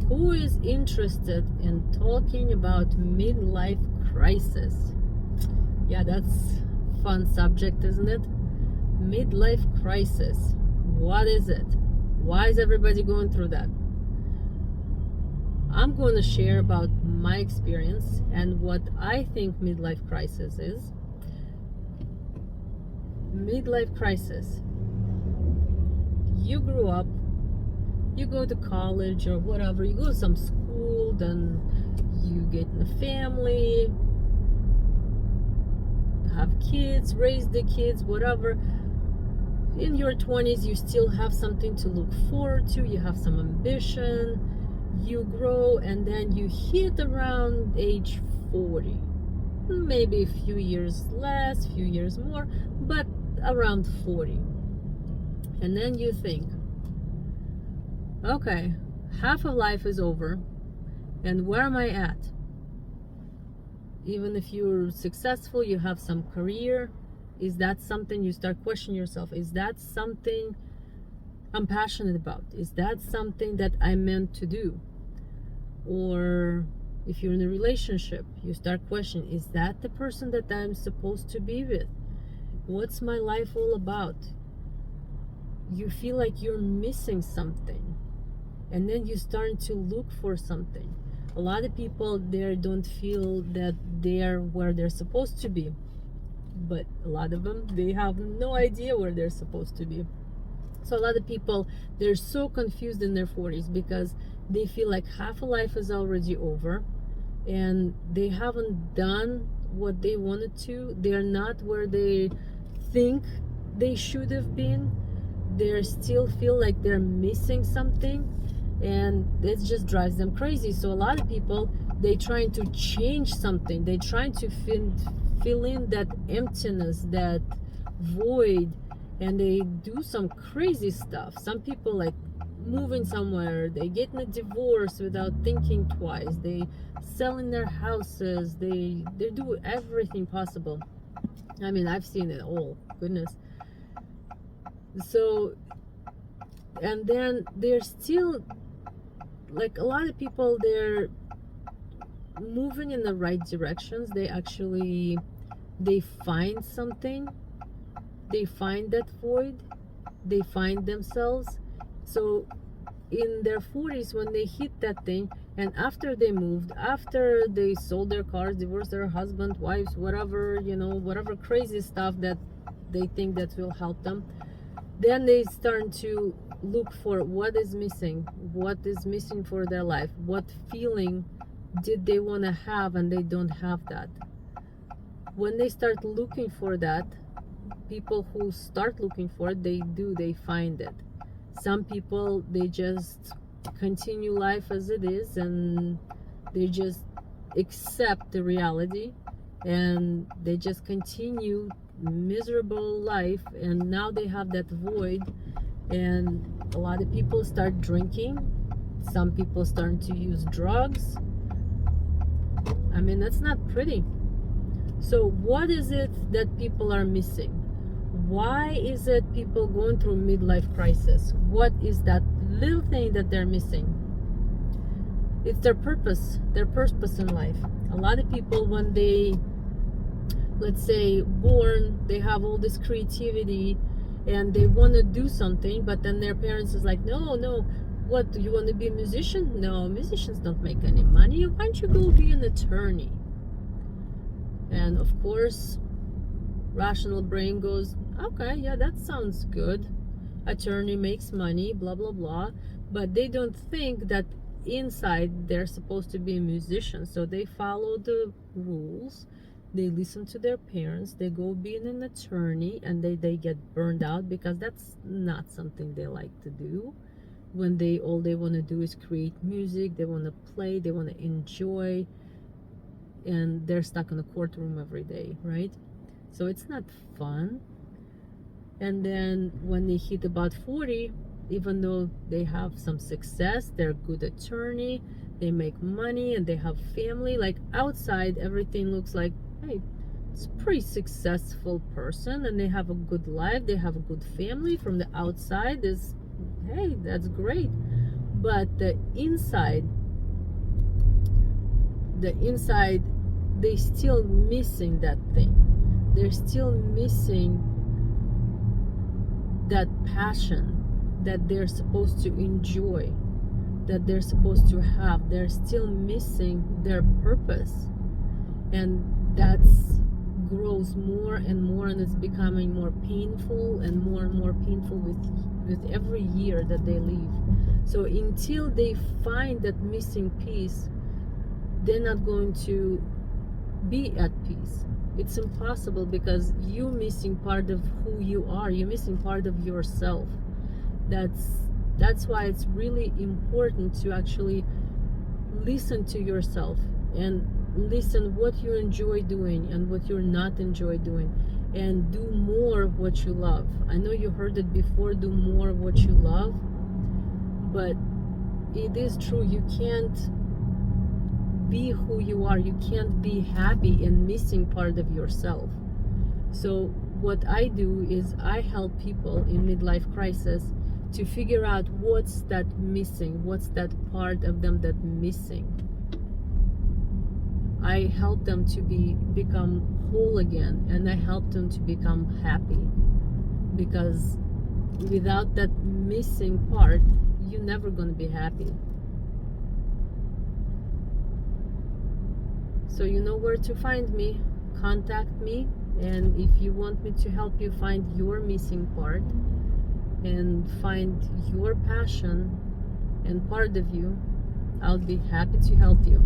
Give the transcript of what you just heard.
Who is interested in talking about midlife crisis? Yeah, that's a fun subject, isn't it? Midlife crisis. What is it? Why is everybody going through that? I'm going to share about my experience and what I think midlife crisis is. Midlife crisis. You grew up, you go to college or whatever, you go to some school, then you get in a family, have kids, raise the kids, whatever. In your 20s, you still have something to look forward to, you have some ambition, you grow, and then you hit around age 40. Maybe a few years less, few years more, but around 40. And then you think, okay, half of life is over, and where am I at? Even if you're successful, you have some career, is that something you start questioning yourself? Is that something I'm passionate about? Is that something that I'm meant to do? Or if you're in a relationship, you start questioning, is that the person that I'm supposed to be with? What's my life all about? You feel like you're missing something, and then you start to look for something. A lot of people there don't feel that they're where they're supposed to be, but a lot of them, they have no idea where they're supposed to be. So a lot of people, they're so confused in their 40s because they feel like half a life is already over and they haven't done what they wanted to. They're not where they think they should have been. They still feel like they're missing something, and it just drives them crazy. So a lot of people, they trying to change something, they trying to fill in that emptiness, that void, and they do some crazy stuff. Some people like moving somewhere, they getting a divorce without thinking twice, they selling their houses, they do everything possible. I mean, I've seen it all, goodness. So, and then they're still, like, a lot of people, they're moving in the right directions. They find something, they find that void, they find themselves. So in their 40s, when they hit that thing, and after they moved, after they sold their cars, divorced their husband, wives, whatever, whatever crazy stuff that they think that will help them, then they start to look for what is missing for their life, what feeling did they want to have and they don't have that. When they start looking for that, people who start looking for it, they find it. Some people, they just continue life as it is, and they just accept the reality, and they just continue miserable life, and now they have that void. And a lot of people start drinking, some people start to use drugs. I mean, that's not pretty. So what is it that people are missing? Why is it people going through midlife crisis? What is that little thing that they're missing? It's their purpose in life. A lot of people, when they, let's say, born, they have all this creativity and they want to do something, but then their parents is like, no, what, do you want to be a musician? No, musicians don't make any money. Why don't you go be an attorney? And of course, rational brain goes, okay, yeah, that sounds good. Attorney makes money, blah, blah, blah. But they don't think that inside they're supposed to be a musician. So they follow the rules. They listen to their parents. They go being an attorney, and they get burned out because that's not something they like to do. When all they want to do is create music, they want to play, they want to enjoy, and they're stuck in a courtroom every day, right? So it's not fun. And then when they hit about 40, even though they have some success, they're a good attorney, they make money, and they have family, like outside everything looks like, hey, it's a pretty successful person, and they have a good life, they have a good family. From the outside is, hey, that's great. but the inside, they still missing that thing. They're still missing that passion that they're supposed to enjoy, that they're supposed to have. They're still missing their purpose, and that's grows more and more, and it's becoming more painful and more painful with every year that they live. So until they find that missing piece, they're not going to be at peace. It's impossible, because you're missing part of who you are. You're missing part of yourself. That's why it's really important to actually listen to yourself, and listen what you enjoy doing and what you're not enjoy doing, and do more of what you love. I know you heard it before, do more of what you love, but it is true. You can't be who you are. You can't be happy and missing part of yourself. So what I do is I help people in midlife crisis to figure out what's that missing, what's that part of them that missing. I help them to become whole again, and I help them to become happy, because without that missing part, you're never going to be happy. So you know where to find me. Contact me, and if you want me to help you find your missing part and find your passion and part of you, I'll be happy to help you.